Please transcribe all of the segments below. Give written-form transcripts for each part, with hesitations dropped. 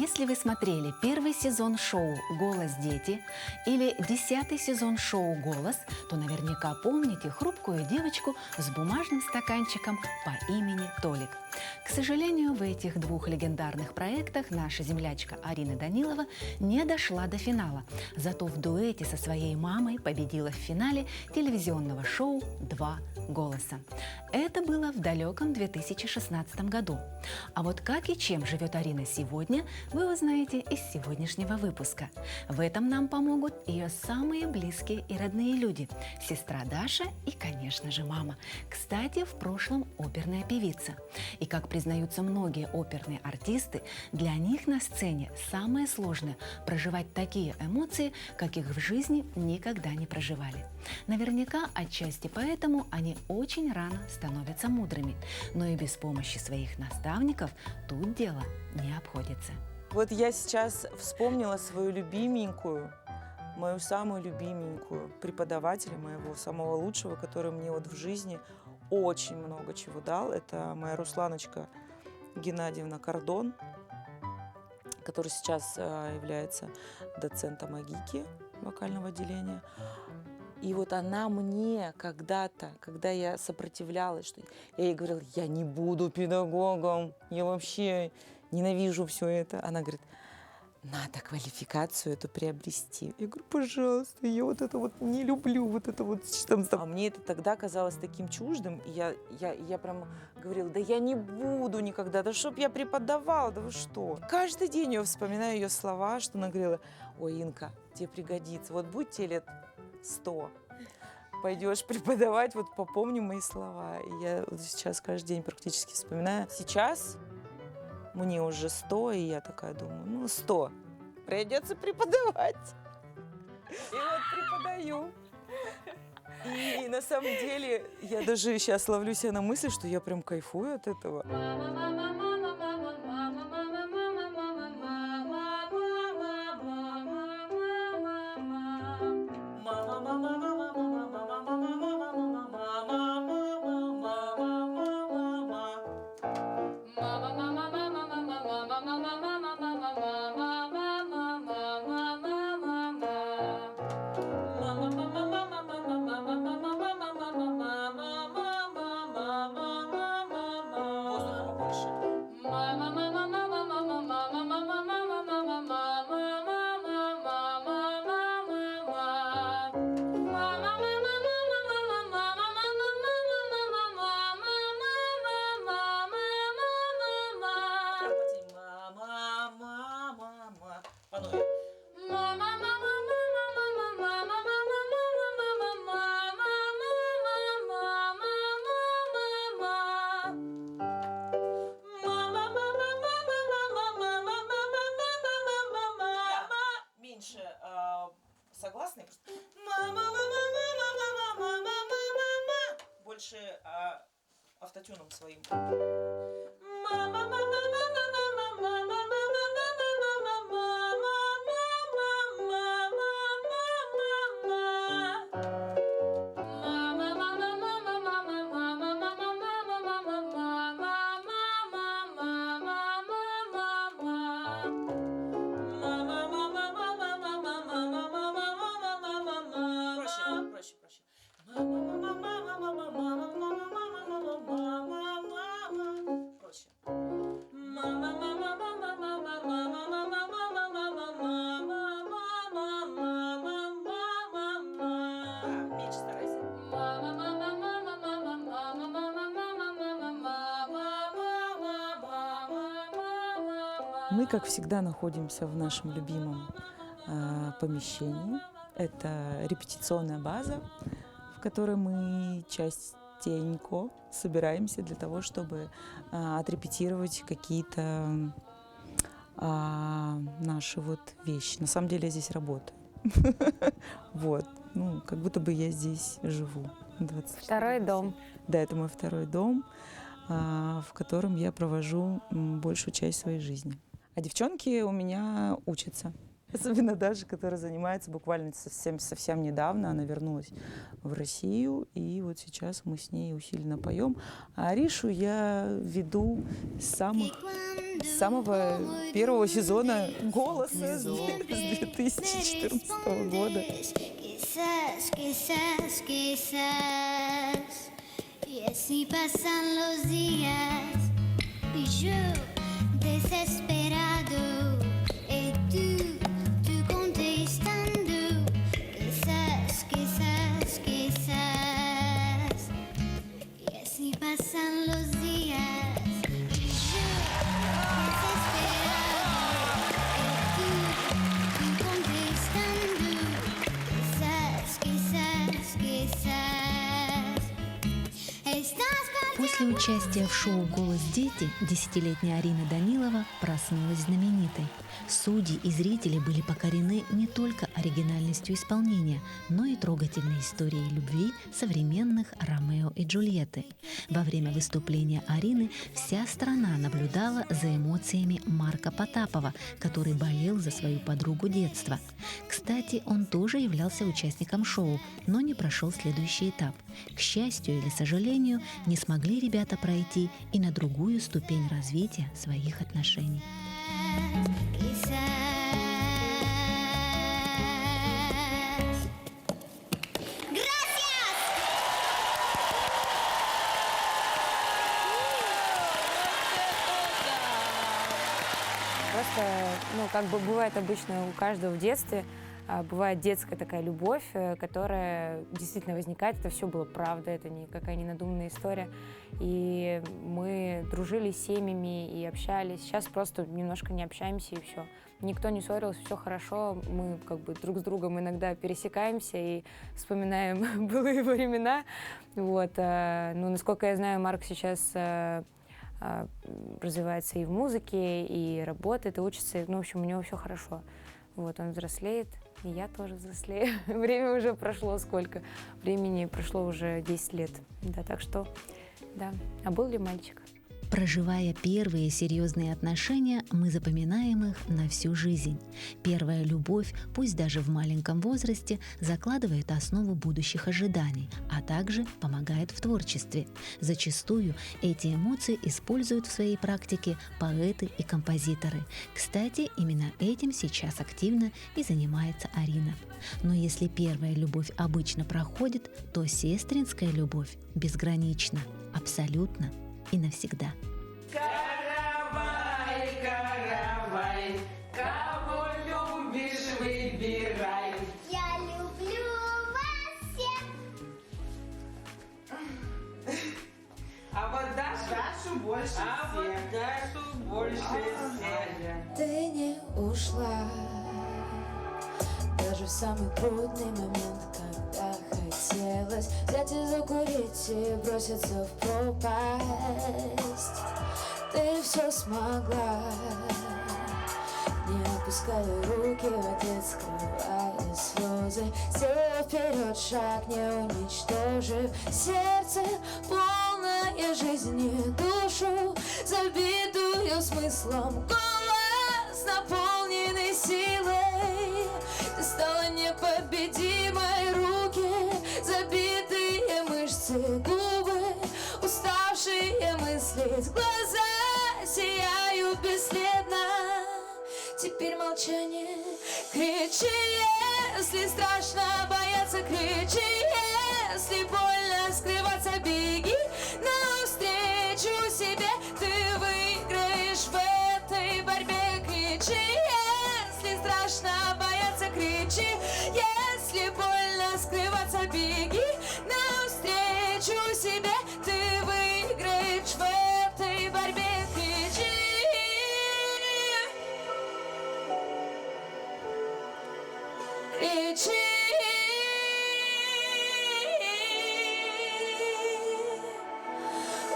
Если вы смотрели первый сезон шоу «Голос дети» или 10-й сезон шоу «Голос», то наверняка помните хрупкую девочку с бумажным стаканчиком по имени Толик. К сожалению, в этих двух легендарных проектах наша землячка Арина Данилова не дошла до финала, зато в дуэте со своей мамой победила в финале телевизионного шоу «Два голоса». Это было в далеком 2016 году. А вот как и чем живет Арина сегодня, вы узнаете из сегодняшнего выпуска. В этом нам помогут ее самые близкие и родные люди – сестра Даша и, конечно же, мама. Кстати, в прошлом оперная певица. И, как признаются многие оперные артисты, для них на сцене самое сложное – проживать такие эмоции, каких в жизни никогда не проживали. Наверняка отчасти поэтому они очень рано становятся мудрыми, но и без помощи своих наставников тут дело не обходится. Вот я сейчас вспомнила свою любименькую, мою самую любименькую преподавателя, моего самого лучшего, который мне вот в жизни очень много чего дал. Это моя Русланочка Геннадьевна Кордон, которая сейчас является доцентом АГИКи вокального отделения. И вот она мне когда-то, когда я сопротивлялась, что я ей говорила, я не буду педагогом, я вообще ненавижу все это. Она говорит, надо квалификацию эту приобрести. Я говорю, пожалуйста, я вот это вот не люблю, вот это вот. А мне это тогда казалось таким чуждым, и я прям говорила, да я не буду никогда, да чтоб я преподавала, да вы что. Каждый день я вспоминаю ее слова, что она говорила, ой, Инка, тебе пригодится, вот будь тебе лет 100, пойдешь преподавать, вот попомни мои слова. И я вот сейчас каждый день практически вспоминаю. Сейчас мне уже 100, и я такая думаю, ну 100, придется преподавать. И вот преподаю. И на самом деле я даже сейчас ловлю себя на мысли, что я прям кайфую от этого. Согласны? Больше автотюном своим. Мы, как всегда, находимся в нашем любимом помещении. Это репетиционная база, в которой мы частенько собираемся для того, чтобы отрепетировать какие-то наши вот вещи. На самом деле я здесь работаю. Вот, ну, как будто бы я здесь живу. Второй дом. Да, это мой второй дом, в котором я провожу большую часть своей жизни. А девчонки у меня учатся. Особенно Даша, которая занимается буквально совсем недавно. Она вернулась в Россию, и вот сейчас мы с ней усиленно поем. А Аришу я веду с самого первого сезона «Голоса» с 2014 года. Y así pasan los días y yo desesperado y tú contestando quizás y así pasan los días y yo desesperado y tú contestando quizás После участия в шоу «Голос дети» 10-летняя Арина Данилова проснулась знаменитой. Судьи и зрители были покорены не только оригинальностью исполнения, но и трогательной историей любви современных Ромео и Джульетты. Во время выступления Арины вся страна наблюдала за эмоциями Марка Потапова, который болел за свою подругу детства. Кстати, он тоже являлся участником шоу, но не прошел следующий этап. К счастью или сожалению, не смогли ребята пройти и на другую ступень развития своих отношений. Просто, как бы бывает обычно у каждого в детстве, бывает детская такая любовь, которая действительно возникает. Это все было правда, это никакая не надуманная история. И мы дружили с семьями и общались. Сейчас просто немножко не общаемся и все. Никто не ссорился, все хорошо. Мы как бы друг с другом иногда пересекаемся и вспоминаем былые времена. Вот. Насколько я знаю, Марк сейчас развивается и в музыке, и работает, и учится. В общем, у него все хорошо. Вот, он взрослеет, и я тоже взрослею. Время уже прошло сколько? Времени прошло уже 10 лет. Да, так что, да. А был ли мальчик? Проживая первые серьезные отношения, мы запоминаем их на всю жизнь. Первая любовь, пусть даже в маленьком возрасте, закладывает основу будущих ожиданий, а также помогает в творчестве. Зачастую эти эмоции используют в своей практике поэты и композиторы. Кстати, именно этим сейчас активно и занимается Арина. Но если первая любовь обычно проходит, то сестринская любовь безгранична, абсолютно и навсегда. Каравай, каравай, кого любишь, выбирай. Я люблю вас всех. А вот Дашу больше всех. Вот Дашу больше всех. Ты не ушла, даже в самый трудный момент, когда хотелось взять и закурить и броситься в пропасть. Ты все смогла, не опуская руки, в ответ скрывая слезы, сделав вперед шаг, не уничтожив сердце, полное жизни, душу, забитую смыслом, голос, наполненный силой. Ты стала непобедимой, руки, забитые мышцы, губы, уставшие мыслить, глаза сияют бесследно. Теперь молчание, кричи, если страшно бояться, кричи, если больно скрываться, беги навстречу себе, ты выиграешь в этой борьбе, кричи, если страшно бояться, кричи, если больно скрываться, беги навстречу себе, ты выиграешь в этой борьбе, кричи. Кричи.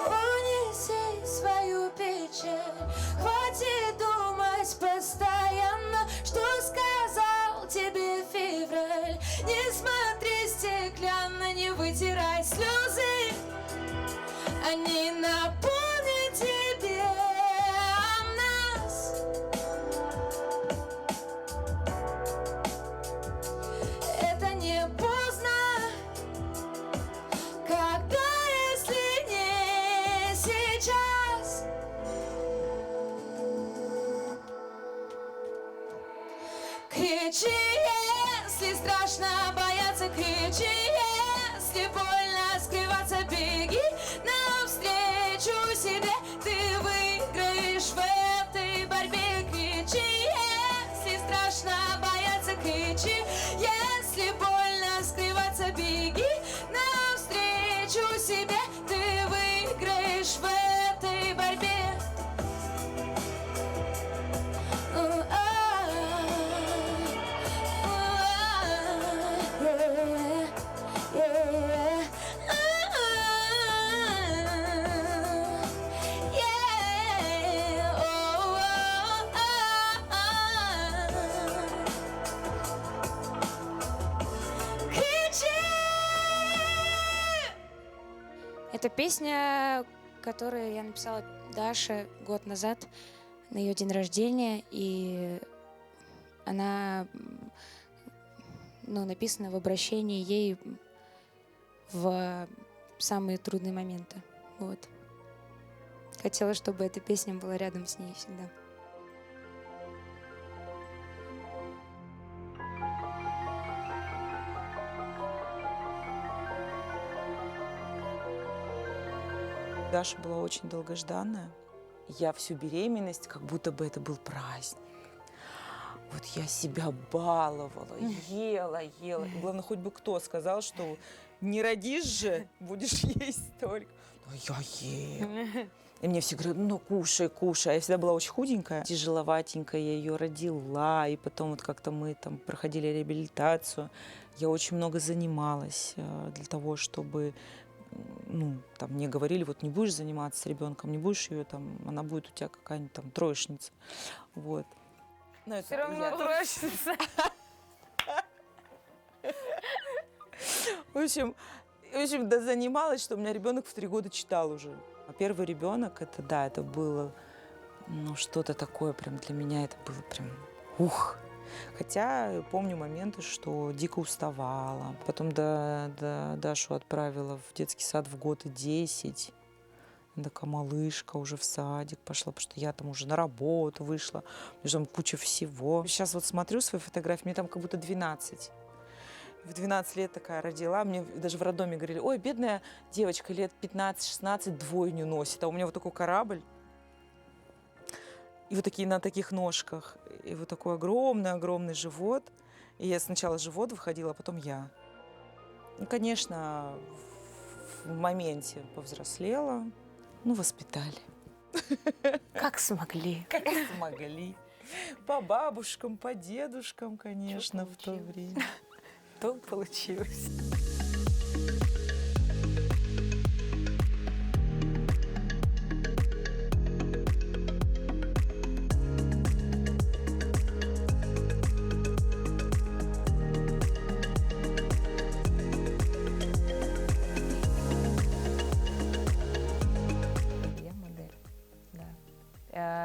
Унеси свою печаль, хватит думать постоянно, что сказал тебе февраль. Не смотри стеклянно, не вытирай слезы, они напомнят тебе о нас. Кричи, если страшно бояться, кричи, если больно скрываться, беги навстречу себе, ты выиграешь в этой борьбе. Кричи, если страшно бояться, кричи, если больно скрываться, беги навстречу себе, ты выиграешь в этой борьбе. Это песня, которую я написала Даше год назад на ее день рождения, и она написана в обращении ей в самые трудные моменты. Вот. Хотела, чтобы эта песня была рядом с ней всегда. Даша была очень долгожданная. Я всю беременность, как будто бы это был праздник. Вот я себя баловала, ела. И главное, хоть бы кто сказал, что не родишь же, будешь есть только. Но я ела. И мне все говорят, ну кушай. А я всегда была очень худенькая, тяжеловатенькая, я ее родила. И потом вот как-то мы там проходили реабилитацию. Я очень много занималась для того, чтобы... там мне говорили, вот не будешь заниматься с ребенком, не будешь ее там, она будет у тебя какая-нибудь там троечница. Вот. Но Все равно троечница. В общем, занималась, что у меня ребенок в 3 года читал уже. А первый ребенок, это было, что-то такое прям для меня, это было прям, ух. Хотя помню моменты, что дико уставала. Потом Дашу отправила в детский сад в год и 10. Такая малышка уже в садик пошла, потому что я там уже на работу вышла. У меня там куча всего. Сейчас вот смотрю свои фотографии, мне там как будто 12. В 12 лет такая родила. Мне даже в роддоме говорили, ой, бедная девочка, лет 15-16 двойню носит. А у меня вот такой корабль. И вот такие на таких ножках. И вот такой огромный живот. И я сначала живот выходила, а потом я. Конечно, в моменте повзрослела. Воспитали. Как смогли. Как смогли. По бабушкам, по дедушкам, конечно, в то время. То получилось.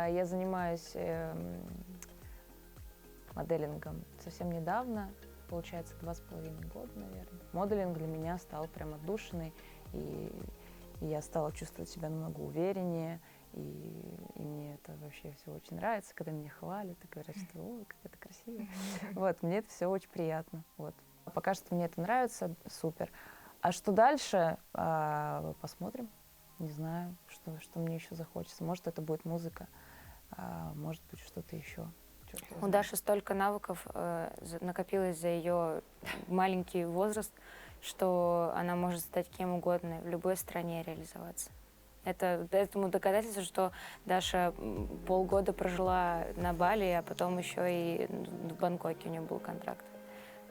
Я занимаюсь моделингом совсем недавно, получается, 2,5 года, наверное. Моделинг для меня стал прям отдушиной, и я стала чувствовать себя намного увереннее, и мне это вообще все очень нравится, когда меня хвалят и говорят, что ой, как это красиво. Вот, мне это все очень приятно. Вот. Пока что мне это нравится, супер. А что дальше, посмотрим. Не знаю, что мне еще захочется. Может, это будет музыка, может быть, что-то еще. У Даши столько навыков накопилось за ее маленький возраст, что она может стать кем угодно, в любой стране реализоваться. Это этому доказательство, что Даша полгода прожила на Бали, а потом еще и в Бангкоке у нее был контракт.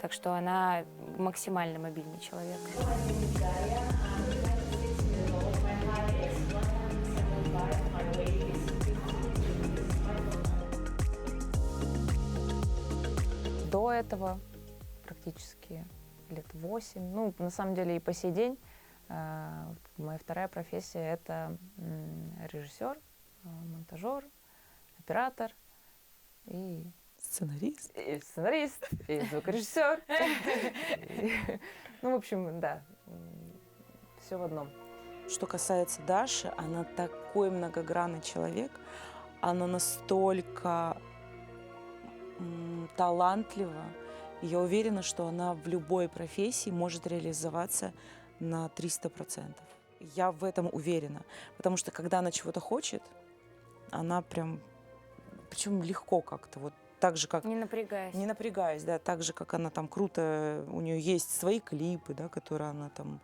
Так что она максимально мобильный человек. До этого практически лет 8, на самом деле и по сей день, моя вторая профессия — это режиссер, монтажер, оператор и сценарист. И сценарист, и звукорежиссер. В общем, да, все в одном. Что касается Даши, она такой многогранный человек, она настолько талантлива. И я уверена, что она в любой профессии может реализоваться на 300%. Я в этом уверена. Потому что когда она чего-то хочет, она прям, причем легко как-то, вот так же, как... Не напрягаясь. Не напрягаясь, да, так же, как она там круто, у нее есть свои клипы, да, которые она там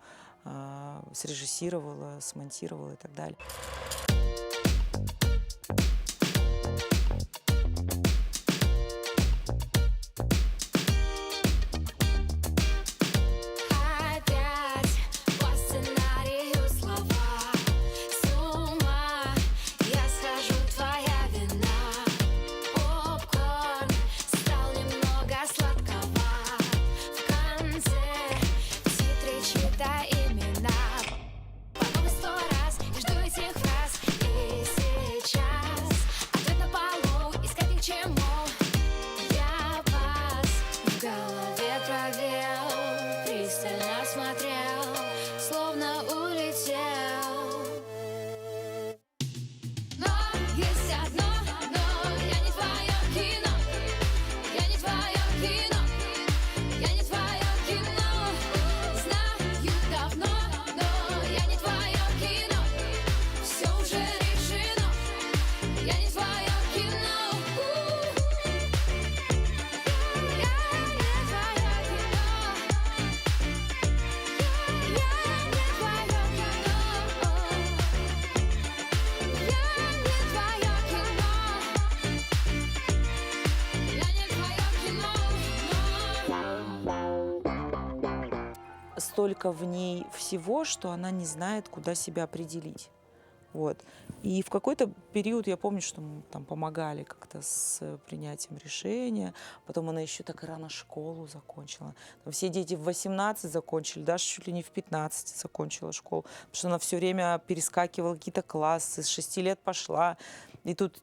срежиссировала, смонтировала и так далее. Опять по сценарию слова. С ума я схожу, твоя вина. Попкорн стал немного сладковат. В конце титры чьи-то имена. По новой 100 раз я жду этих фраз. И сейчас ответ на полу, искать ни к чему. Я пас, в голове пробел, пристально смотрел, словно улетел. Но есть одно, но я не твое кино. Я не твое кино. Я не твое кино. Знаю давно, но я не твое кино. Все уже решено. Я не твое кино. Я не твое кино. Я не твое Столько в ней всего, что она не знает, куда себя определить. Вот. И в какой-то период я помню, что мы там помогали как-то с принятием решения. Потом она еще так рано школу закончила. Там все дети в 18 закончили, даже чуть ли не в 15 закончила школу. Потому что она все время перескакивала какие-то классы, с 6 лет пошла. И тут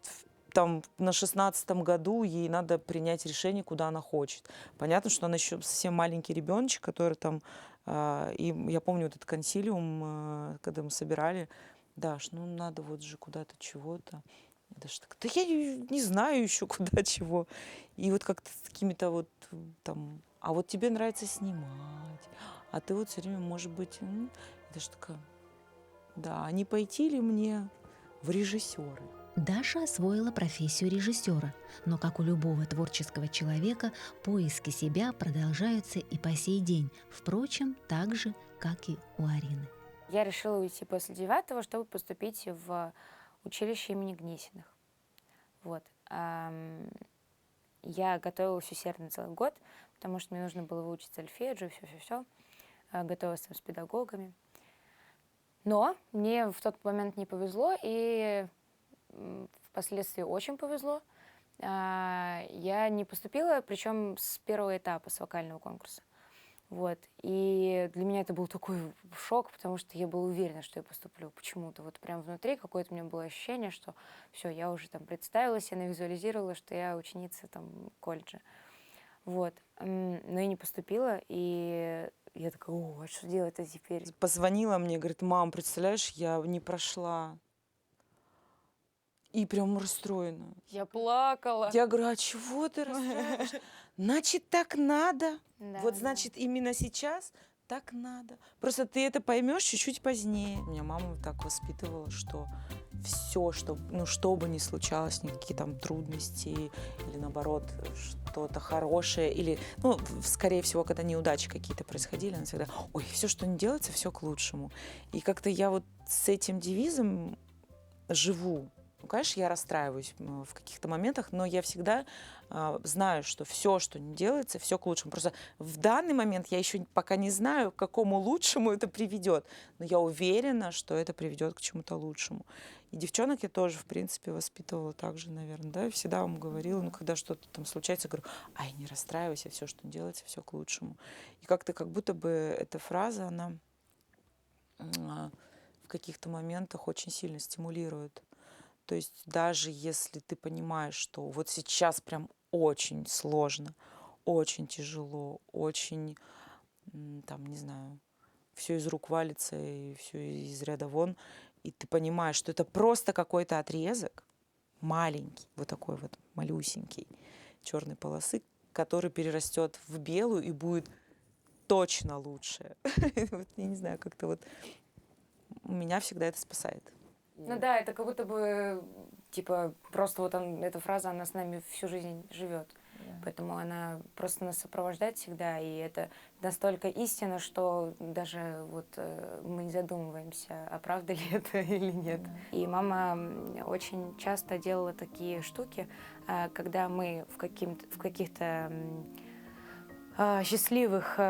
там на 16-м году ей надо принять решение, куда она хочет. Понятно, что она еще совсем маленький ребеночек, который там... И я помню вот этот консилиум, когда мы собирали, Даш, ну надо вот же куда-то чего-то. Я Даша так, да я не знаю еще куда чего. И вот как-то с какими-то вот там, а вот тебе нравится снимать, а ты вот все время, может быть, и Даша такая, да, а не пойти ли мне в режиссеры? Даша освоила профессию режиссера, но, как у любого творческого человека, поиски себя продолжаются и по сей день, впрочем, так же, как и у Арины. Я решила уйти после 9-го, чтобы поступить в училище имени Гнесиных. Вот. Я готовилась усердно целый год, потому что мне нужно было выучить сольфеджио, все. Готовилась там с педагогами. Но мне в тот момент не повезло, и впоследствии очень повезло. Я не поступила, причем с первого этапа, с вокального конкурса. Вот. И для меня это был такой шок, потому что я была уверена, что я поступлю почему-то. Вот прям внутри какое-то у меня было ощущение, что все, я уже там представилась, я навизуализировала, что я ученица там колледжа. Вот. Но я не поступила, и я такая, а что делать-то теперь? Позвонила мне, говорит, мам, представляешь, я не прошла. И прям расстроена. Я плакала. Я говорю, а чего ты расстраиваешь? Значит, так надо. Да, Вот да. значит, именно сейчас так надо. Просто ты это поймешь чуть-чуть позднее. Меня мама так воспитывала, что все, что бы ни случалось, никакие там трудности или наоборот что-то хорошее, или, скорее всего, когда неудачи какие-то происходили, она всегда, ой, все, что не делается, все к лучшему. И как-то я вот с этим девизом живу. Конечно, я расстраиваюсь в каких-то моментах, но я всегда знаю, что все, что не делается, все к лучшему. Просто в данный момент я еще пока не знаю, к какому лучшему это приведет, но я уверена, что это приведет к чему-то лучшему. И девчонок я тоже, в принципе, воспитывала так же, наверное, да, всегда вам говорила, когда что-то там случается, я говорю, ай, не расстраивайся, все, что не делается, все к лучшему. И как-то как будто бы эта фраза, она в каких-то моментах очень сильно стимулирует. То есть даже если ты понимаешь, что вот сейчас прям очень сложно, очень тяжело, очень, там, не знаю, все из рук валится и все из ряда вон, и ты понимаешь, что это просто какой-то отрезок, маленький, вот такой вот малюсенький, черной полосы, который перерастет в белую и будет точно лучше. Вот, я не знаю, как-то вот меня всегда это спасает. Ну да, это как будто бы, типа, просто вот эта фраза, она с нами всю жизнь живет. Поэтому она просто нас сопровождает всегда, и это настолько истина, что даже вот мы не задумываемся, а правда ли это или нет. И мама очень часто делала такие штуки, когда мы в каких-то счастливых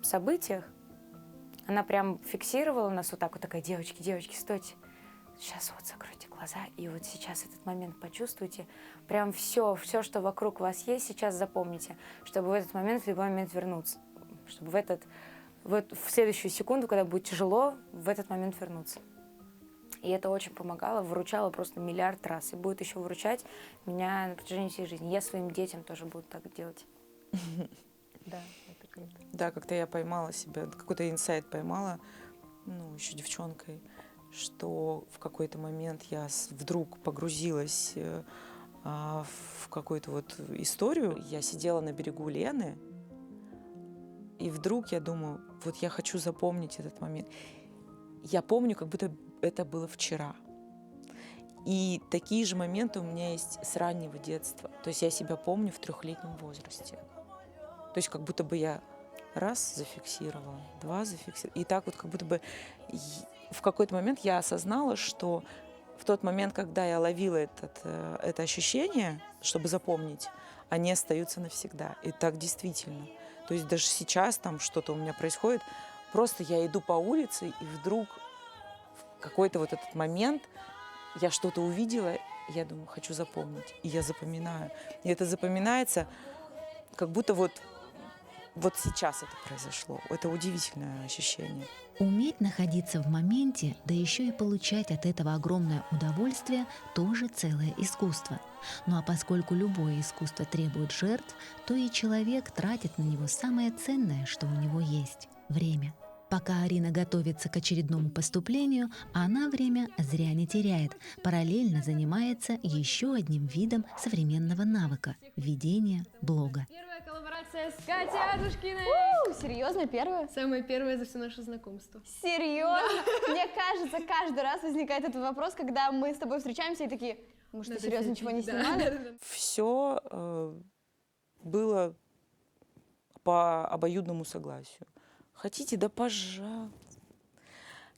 событиях, она прям фиксировала нас вот так вот, такая: девочки, девочки, стойте. Сейчас вот закройте глаза, и вот сейчас этот момент почувствуйте. Прям все, что вокруг вас есть, сейчас запомните, чтобы в этот момент, в любой момент вернуться. Чтобы в следующую секунду, когда будет тяжело, в этот момент вернуться. И это очень помогало, выручало просто миллиард раз. И будет еще выручать меня на протяжении всей жизни. Я своим детям тоже буду так делать. Да, это круто. Да, как-то я поймала себя, какой-то инсайт поймала, ну, еще девчонкой, что в какой-то момент я вдруг погрузилась в какую-то вот историю. Я сидела на берегу Лены, и вдруг я думаю, вот я хочу запомнить этот момент. Я помню, как будто это было вчера. И такие же моменты у меня есть с раннего детства. То есть я себя помню в 3-летнем возрасте. То есть как будто бы я раз зафиксировала, 2 зафиксировала. И так вот как будто бы в какой-то момент я осознала, что в тот момент, когда я ловила это ощущение, чтобы запомнить, они остаются навсегда. И так действительно. То есть даже сейчас там что-то у меня происходит, просто я иду по улице, и вдруг в какой-то вот этот момент я что-то увидела, и я думаю, хочу запомнить. И я запоминаю. И это запоминается, как будто вот сейчас это произошло. Это удивительное ощущение. Уметь находиться в моменте, да еще и получать от этого огромное удовольствие, тоже целое искусство. Ну а поскольку любое искусство требует жертв, то и человек тратит на него самое ценное, что у него есть – время. Пока Арина готовится к очередному поступлению, она время зря не теряет, параллельно занимается еще одним видом современного навыка – ведения блога. Первая коллаборация с Катей Адушкиной. Серьезно, первое? Самая первая за все наше знакомство. Серьезно? Мне кажется, каждый раз возникает этот вопрос, когда мы с тобой встречаемся и такие, мы что, серьезно ничего не снимали? Все было по обоюдному согласию. Хотите, да пожалуйста.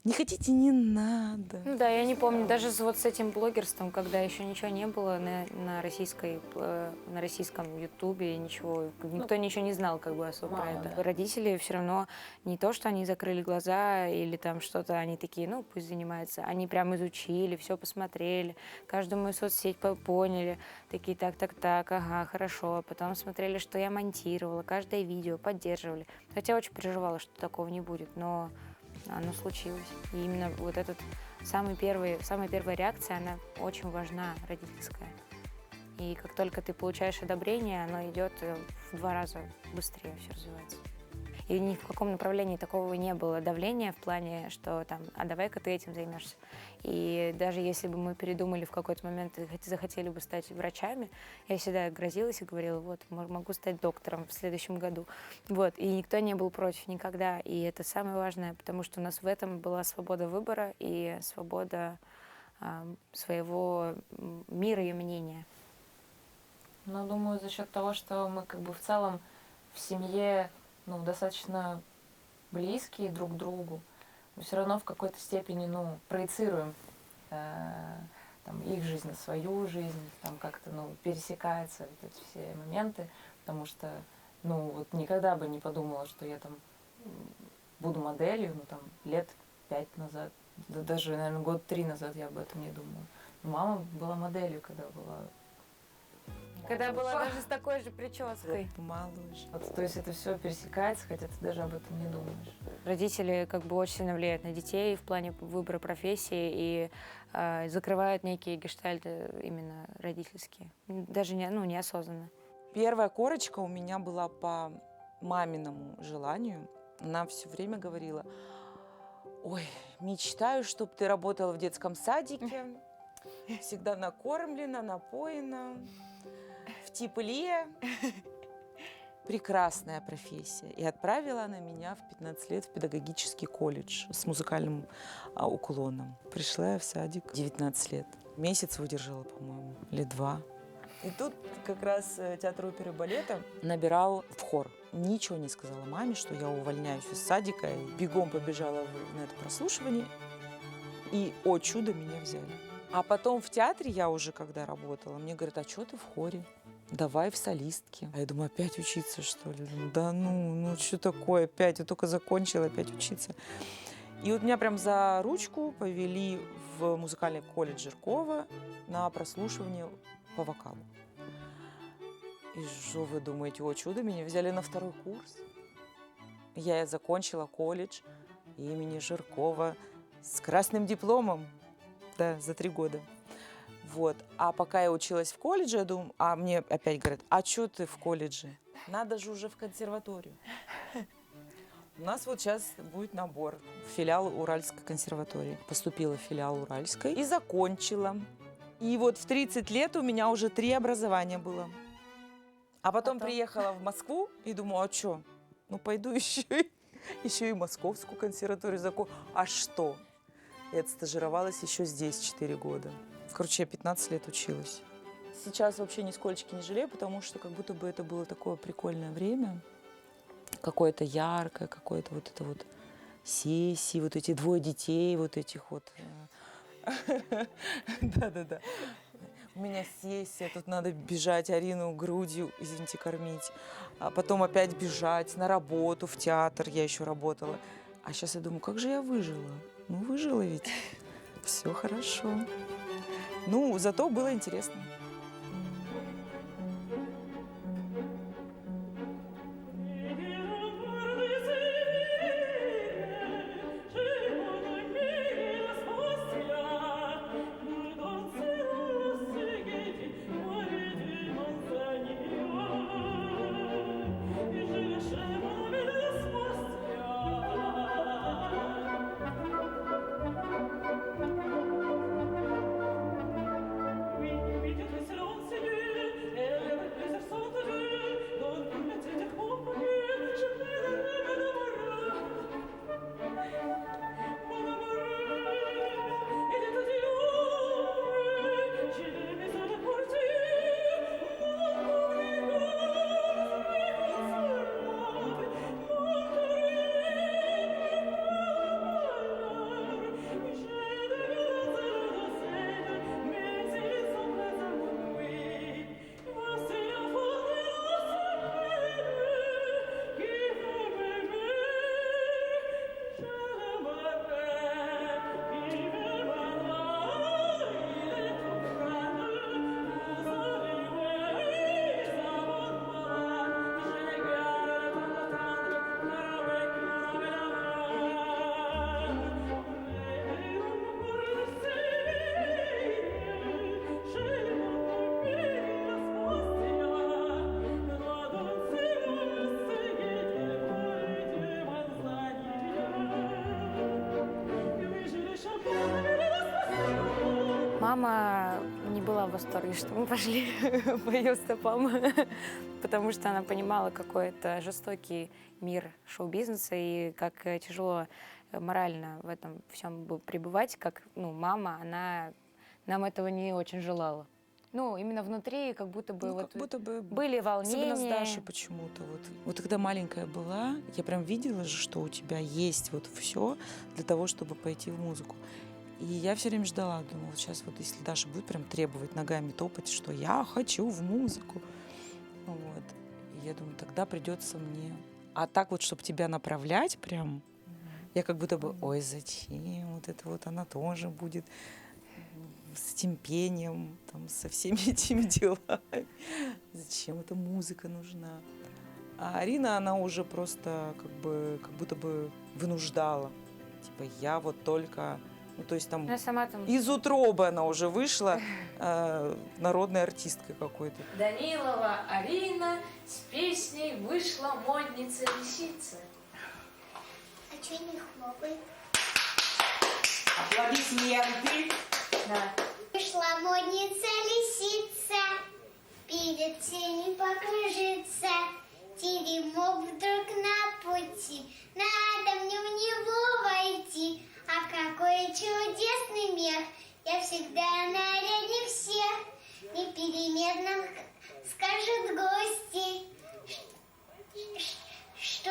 Не хотите, не надо. Ну да, я не помню, даже вот с этим блогерством, когда еще ничего не было на российском ютубе, ничего, никто ничего не знал как бы особо про это. Родители все равно не то, что они закрыли глаза или там что-то, они такие, ну пусть занимаются, они прям изучили, все посмотрели, каждую мою соцсеть поняли, такие так, ага, хорошо, потом смотрели, что я монтировала, каждое видео поддерживали, хотя очень переживала, что такого не будет, но оно случилось. И именно вот этот самая первая реакция, она очень важна, родительская. И как только ты получаешь одобрение, оно идет в 2 раза быстрее, все развивается. И ни в каком направлении такого не было давления в плане, что там, а давай-ка ты этим займешься. И даже если бы мы передумали в какой-то момент и захотели бы стать врачами, я всегда грозилась и говорила, вот, могу стать доктором в следующем году. Вот, и никто не был против никогда. И это самое важное, потому что у нас в этом была свобода выбора и свобода своего мира и мнения. Ну, думаю, за счет того, что мы как бы в целом в семье достаточно близкие друг к другу, мы все равно в какой-то степени проецируем там, их жизнь на свою жизнь, там как-то пересекаются вот эти все моменты, потому что вот никогда бы не подумала, что я там буду моделью, там лет 5 назад, да даже, наверное, 3 назад я об этом не думала. Но мама была моделью, когда была... Когда была даже с такой же прической. Малыш. Вот, то есть это все пересекается, хотя ты даже об этом не думаешь. Родители как бы очень сильно влияют на детей в плане выбора профессии и закрывают некие гештальты именно родительские. Даже неосознанно. Первая корочка у меня была по маминому желанию. Она все время говорила, ой, мечтаю, чтобы ты работала в детском садике, всегда накормлена, напоена, в тепле. прекрасная профессия. И отправила она меня в 15 лет в педагогический колледж с музыкальным уклоном. Пришла я в садик 19 лет. Месяц выдержала, по-моему, или 2. И тут как раз театр оперы и балета набирал в хор. Ничего не сказала маме, что я увольняюсь из садика. И бегом побежала на это прослушивание. И, о чудо, меня взяли. А потом в театре я уже, когда работала, мне говорят, а что ты в хоре? Давай в солистки. А я думаю, опять учиться, что ли? Да ну что такое опять? Я только закончила, опять учиться. И вот меня прям за ручку повели в музыкальный колледж Жиркова на прослушивание по вокалу. И что вы думаете, о чудо, меня взяли на 2-й курс. Я закончила колледж имени Жиркова с красным дипломом, да, за 3 года. Вот. А пока я училась в колледже, я думаю, а мне опять говорят, а что ты в колледже? Надо же уже в консерваторию. У нас вот сейчас будет набор в филиал Уральской консерватории. Поступила в филиал Уральской и закончила. И вот в 30 лет у меня уже 3 образования было. А потом приехала в Москву и думаю, а что? Ну, пойду еще и Московскую консерваторию закончу. А что? Я отстажировалась еще здесь 4 года. Короче, я 15 лет училась. Сейчас вообще нисколько не жалею, потому что как будто бы это было такое прикольное время. Какое-то яркое, какое-то вот это вот сессии, вот эти 2 детей, вот этих вот. Да-да-да. У меня сессия, тут надо бежать Арину грудью, извините, кормить. А потом опять бежать на работу, в театр я еще работала. А сейчас я думаю, как же я выжила? Ну, выжила ведь. Все хорошо. Ну, зато было интересно. Мама не была в восторге, что мы пошли по ее стопам, потому что она понимала, какой это жестокий мир шоу-бизнеса и как тяжело морально в этом всем пребывать, как мама, она нам этого не очень желала. Ну, именно внутри как будто бы, были волнения. Особенно с Дашей почему-то. Вот когда маленькая была, я прям видела же, что у тебя есть вот все для того, чтобы пойти в музыку. И я все время ждала, думала, вот сейчас вот если Даша будет прям требовать, ногами топать, что я хочу в музыку. Вот. И я думаю, тогда придется мне. А так вот, чтобы тебя направлять прям, я как будто бы, ой, зачем? Вот это вот она тоже будет с этим пением, там, со всеми этими делами. Зачем эта музыка нужна? А Арина, она уже просто как будто бы вынуждала. Типа, я вот только... Ну, то есть там из утробы она уже вышла народной артисткой какой-то. Данилова Арина с песней «Вышла модница-лисица». А чё не хлопает? Аплодисменты. Да. Вышла модница-лисица, перед всеми покружится, какой чудесный мех, я всегда наряднее всех. Непеременным скажут гости. Что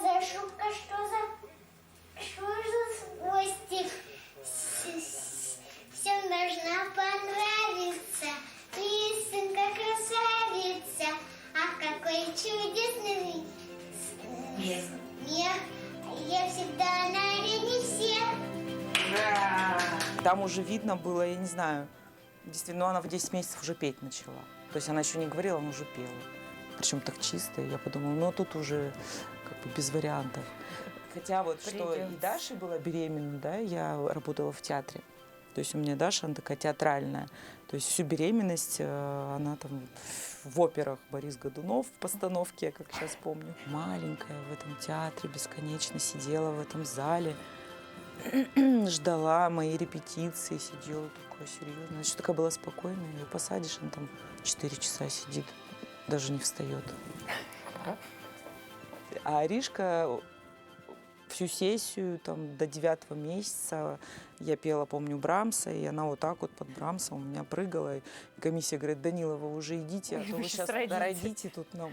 за шутка, что за гости? Всем должна понравиться. Лисенька красавица, ах, какой чудесный мех. Я всегда наряднее всех. Там уже видно было, я не знаю, действительно, она в 10 месяцев уже петь начала. То есть она еще не говорила, она уже пела. Причем так чисто. Я подумала, ну тут уже как бы без вариантов. Хотя вот что и Даша была беременна, да, я работала в театре. То есть у меня Даша, она такая театральная. То есть всю беременность она там в операх Борис Годунов в постановке, как сейчас помню. Маленькая в этом театре, бесконечно сидела в этом зале. Ждала мои репетиции, сидела такая серьезная. Значит, такая была спокойная. Ее посадишь, она там 4 часа сидит, даже не встает. А Аришка всю сессию, там, до 9 месяца я пела, помню, Брамса, и она вот так вот под Брамсом у меня прыгала. И комиссия говорит: Данилова, вы уже идите, а то вы сейчас родите тут нам.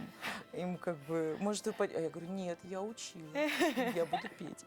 Им как бы, может, вы... А я говорю: нет, я учила, я буду петь.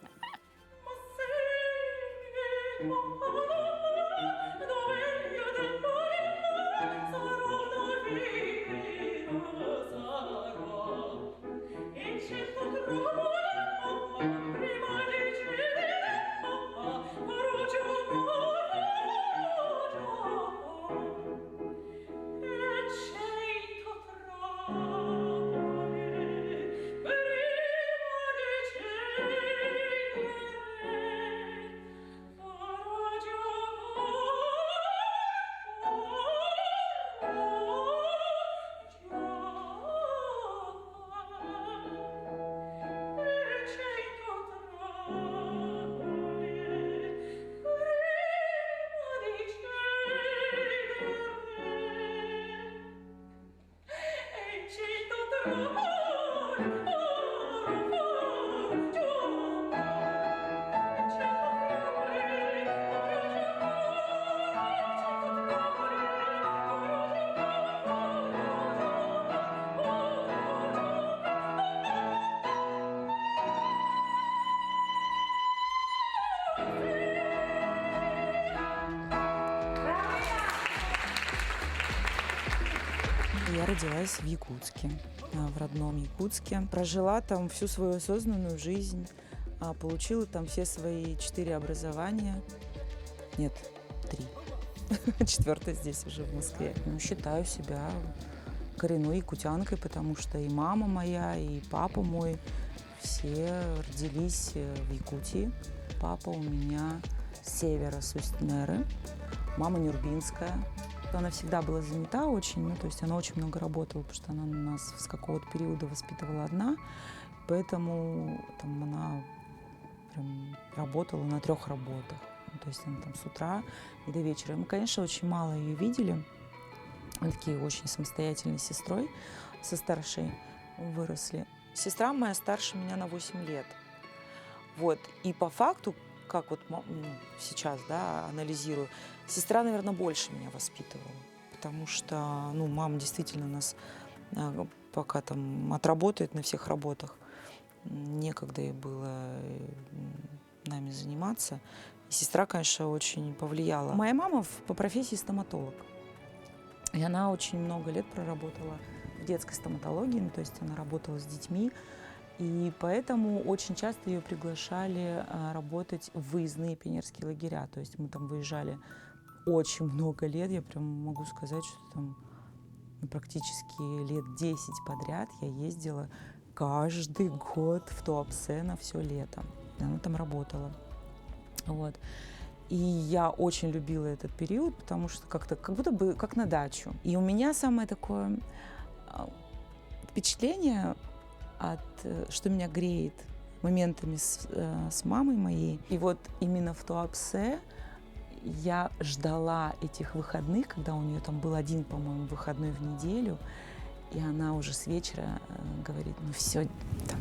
Я родилась в Якутске, в родном Якутске. Прожила там всю свою осознанную жизнь, получила там все свои 4 образования. Нет, 3. 4 здесь уже в Москве. Ну, считаю себя коренной якутянкой, потому что и мама моя, и папа мой все родились в Якутии. Папа у меня с севера, с Усть-Неры, мама нюрбинская. Она всегда была занята очень, ну, то есть она очень много работала, потому что она нас с какого-то периода воспитывала одна, поэтому там она прям работала на 3 работах. Ну, то есть она там с утра и до вечера. Мы, конечно, очень мало ее видели. Мы такие очень самостоятельной сестрой, со старшей выросли. Сестра моя старше меня на 8 лет. Вот. И по факту, как вот сейчас, да, анализирую, сестра, наверное, больше меня воспитывала, потому что, ну, мама действительно нас пока там отработает на всех работах, некогда ей было нами заниматься. И сестра, конечно, очень повлияла. Моя мама по профессии стоматолог, и она очень много лет проработала в детской стоматологии, ну, то есть она работала с детьми. И поэтому очень часто ее приглашали работать в выездные пионерские лагеря. То есть мы там выезжали очень много лет. Я прям могу сказать, что там практически лет 10 подряд я ездила каждый год в Туапсе на все лето. Она там работала. Вот. И я очень любила этот период, потому что как-то как будто бы как на дачу. И у меня самое такое впечатление, что меня греет моментами с мамой моей. И вот именно в Туапсе я ждала этих выходных, когда у нее там был один, по-моему, выходной в неделю, и она уже с вечера говорит: ну все, там,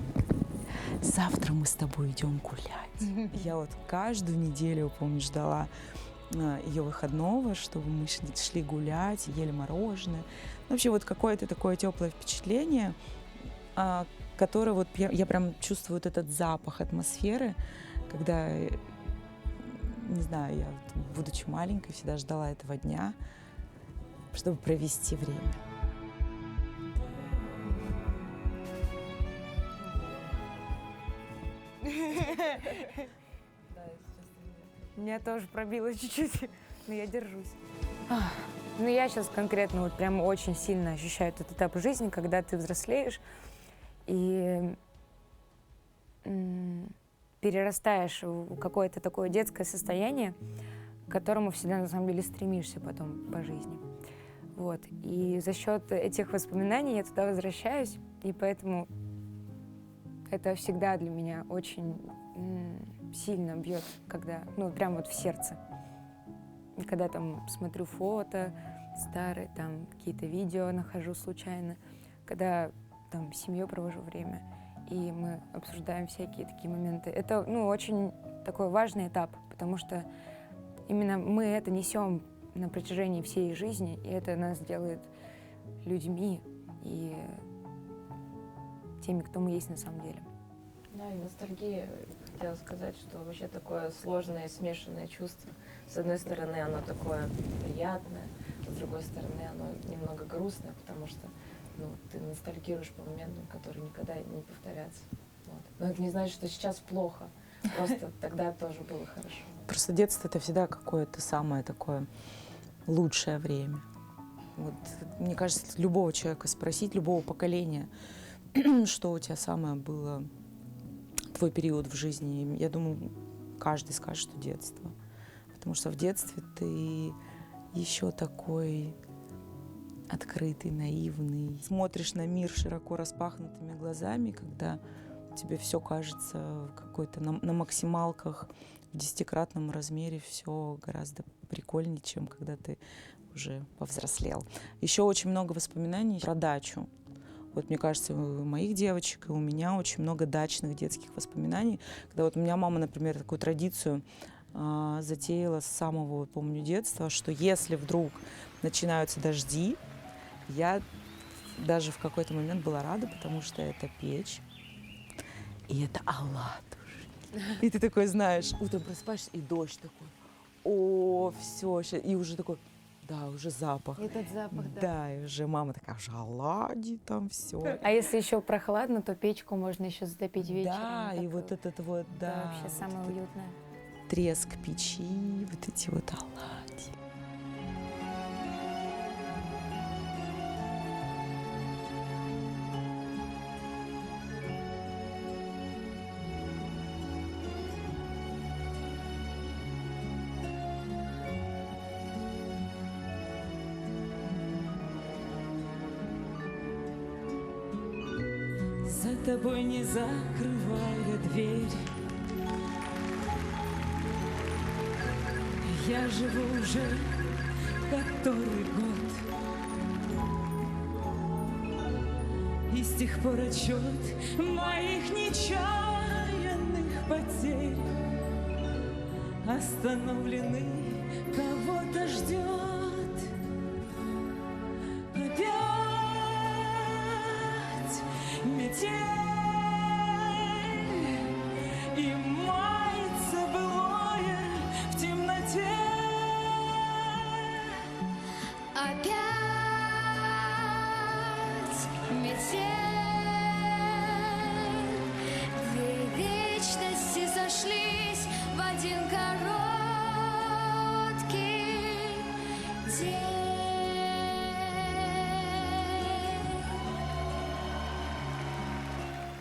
завтра мы с тобой идем гулять. Я вот каждую неделю, помню, ждала ее выходного, чтобы мы шли гулять, ели мороженое. Вообще вот какое-то такое теплое впечатление, которое вот я прям чувствую вот этот запах атмосферы, когда, не знаю, я, будучи маленькой, всегда ждала этого дня, чтобы провести время. Меня тоже пробило чуть-чуть, но я держусь. Ну, я сейчас конкретно вот прям очень сильно ощущаю этот этап жизни, когда ты взрослеешь и перерастаешь в какое-то такое детское состояние, к которому всегда на самом деле стремишься потом по жизни. Вот. И за счет этих воспоминаний я туда возвращаюсь, и поэтому это всегда для меня очень сильно бьет, когда, ну, прям вот в сердце. И когда там смотрю фото старые, там какие-то видео нахожу случайно, когда там с семьей провожу время, и мы обсуждаем всякие такие моменты. Это, ну, очень такой важный этап, потому что именно мы это несем на протяжении всей жизни, и это нас делает людьми и теми, кто мы есть на самом деле. Да, и ностальгия, хотела сказать, что вообще такое сложное, смешанное чувство. С одной стороны, оно такое приятное, с другой стороны, оно немного грустное, потому что ты ностальгируешь по моментам, которые никогда не повторятся. Вот. Но это не значит, что сейчас плохо, просто тогда тоже было хорошо. Просто детство — это всегда какое-то самое такое лучшее время. Вот, мне кажется, любого человека спросить, любого поколения, что у тебя самое было, твой период в жизни, я думаю, каждый скажет, что детство. Потому что в детстве ты еще такой открытый, наивный. Смотришь на мир широко распахнутыми глазами, когда тебе все кажется какой-то на максималках, в 10-кратном размере, все гораздо прикольнее, чем когда ты уже повзрослел. Еще очень много воспоминаний про дачу. Вот мне кажется, у моих девочек и у меня очень много дачных детских воспоминаний. Когда вот у меня мама, например, такую традицию затеяла с самого, помню, детства, что если вдруг начинаются дожди, я даже в какой-то момент была рада, потому что это печь, и это оладушки. И ты такой, знаешь, утром просыпаешься, и дождь такой, о, все, и уже такой, да, уже запах. Этот запах, да. Да, и уже мама такая, уже оладьи там, все. А если еще прохладно, то печку можно еще затопить вечером. Да, и вот этот вот, Это да. вообще вот самое этот уютное. треск печи, вот эти вот оладьи. За тобой не закрывая дверь, я живу уже который год, и с тех пор отчет моих нечаянных потерь остановлены, кого-то ждет. Метель, и мается былое в темноте. Опять метель, две вечности сошлись в один короткий день.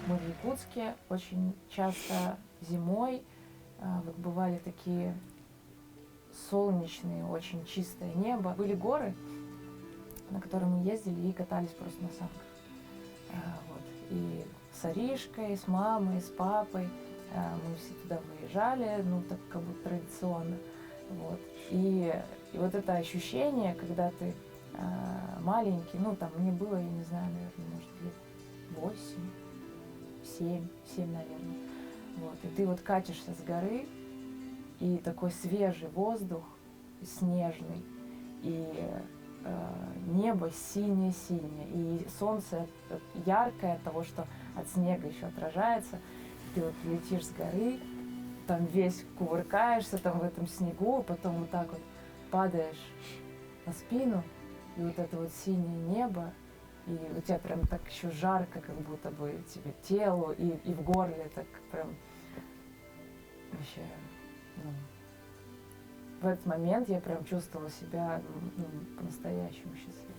Мы в Якутске очень часто зимой вот бывали такие солнечные, очень чистое небо. Были горы, на которые мы ездили и катались просто на санках. Вот. И с Аришкой, с мамой, с папой мы все туда выезжали, ну так как бы традиционно. Вот. И вот это ощущение, когда ты маленький, ну там мне было, я не знаю, наверное, может лет 8, 7, наверное. Вот. И ты вот катишься с горы, и такой свежий воздух, снежный, и небо синее-синее, и солнце яркое от того, что от снега еще отражается. Ты вот летишь с горы, там весь кувыркаешься там в этом снегу, потом вот так вот падаешь на спину, и вот это вот синее небо, и у тебя прям так еще жарко, как будто бы тебе телу, и в горле так прям вообще, ну, в этот момент я прям чувствовала себя по-настоящему счастливой.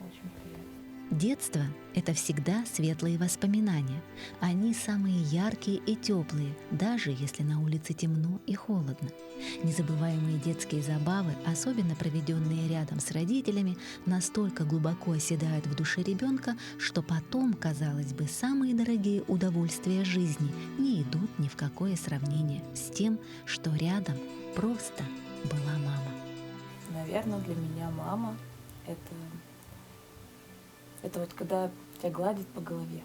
Очень приятно. Детство – это всегда светлые воспоминания. Они самые яркие и теплые, даже если на улице темно и холодно. Незабываемые детские забавы, особенно проведенные рядом с родителями, настолько глубоко оседают в душе ребенка, что потом, казалось бы, самые дорогие удовольствия жизни не идут ни в какое сравнение с тем, что рядом просто была мама. Наверное, для меня мама — это вот когда тебя гладит по голове.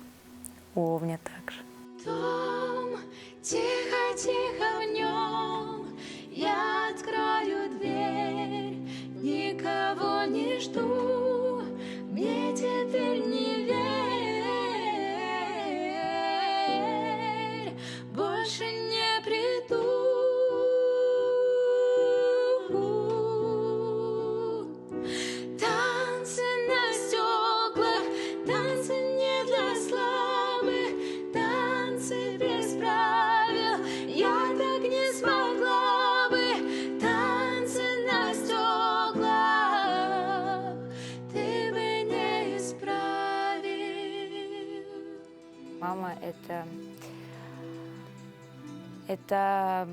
О, у меня так же. Дом, тихо-тихо в нем я открою дверь, никого не жду, мне теперь не верь, больше не приду. Танцы на стеклах, танцы не для слабых, танцы без правил, я так не смогла бы. Танцы на стеклах, ты бы не исправил. Мама это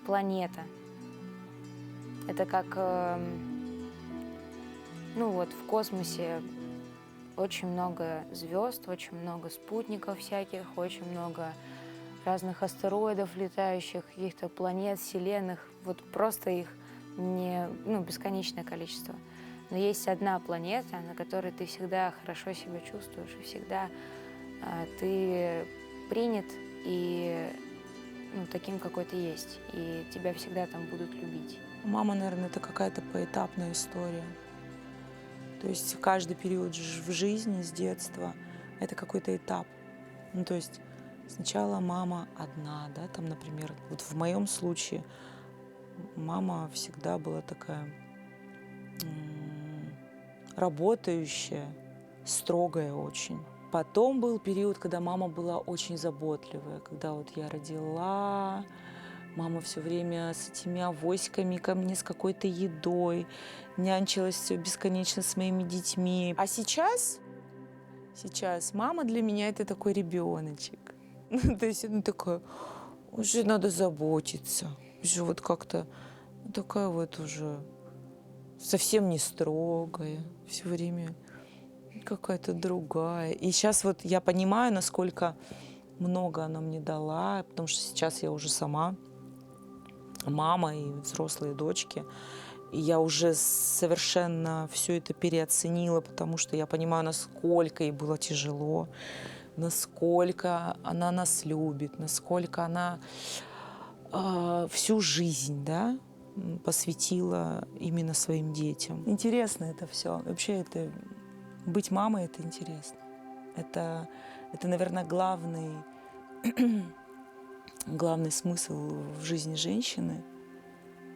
планета. Это как, ну вот в космосе очень много звезд, очень много спутников всяких, очень много разных астероидов летающих, каких-то планет, вселенных. Вот просто их бесконечное количество. Но есть одна планета, на которой ты всегда хорошо себя чувствуешь, и всегда ты принят и таким, какой ты есть. И тебя всегда там будут любить. Мама, наверное, это какая-то поэтапная история. То есть каждый период в жизни с детства — это какой-то этап. Ну, то есть сначала мама одна, да, там, например, вот в моем случае мама всегда была такая работающая, строгая очень. Потом был период, когда мама была очень заботливая, когда вот я родила, мама все время с этими авоськами ко мне, с какой-то едой, нянчилась все бесконечно с моими детьми. А сейчас мама для меня это такой ребеночек. То есть она такая, уже надо заботиться, уже вот как-то такая вот уже совсем не строгая, все время какая-то другая. И сейчас вот я понимаю, насколько много она мне дала, потому что сейчас я уже сама мама и взрослые дочки. И я уже совершенно все это переоценила, потому что я понимаю, насколько ей было тяжело, насколько она нас любит, насколько она всю жизнь, да, посвятила именно своим детям. Интересно это все. Вообще быть мамой — это интересно. Это, наверное, главный смысл в жизни женщины,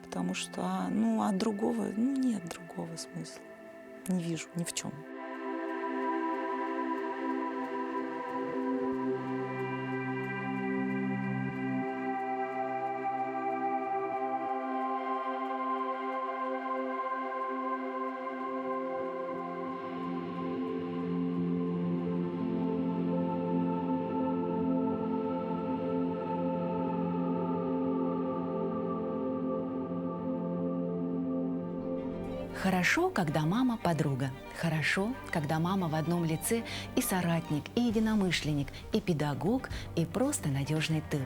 потому что, от другого, нет другого смысла. Не вижу ни в чем. Хорошо, когда мама подруга. Хорошо, когда мама в одном лице и соратник, и единомышленник, и педагог, и просто надежный тыл.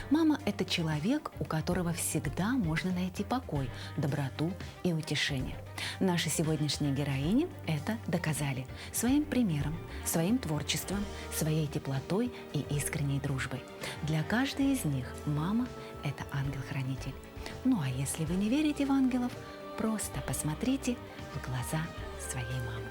Мама – это человек, у которого всегда можно найти покой, доброту и утешение. Наши сегодняшние героини это доказали своим примером, своим творчеством, своей теплотой и искренней дружбой. Для каждой из них мама – это ангел-хранитель. Ну а если вы не верите в ангелов, просто посмотрите в глаза своей мамы.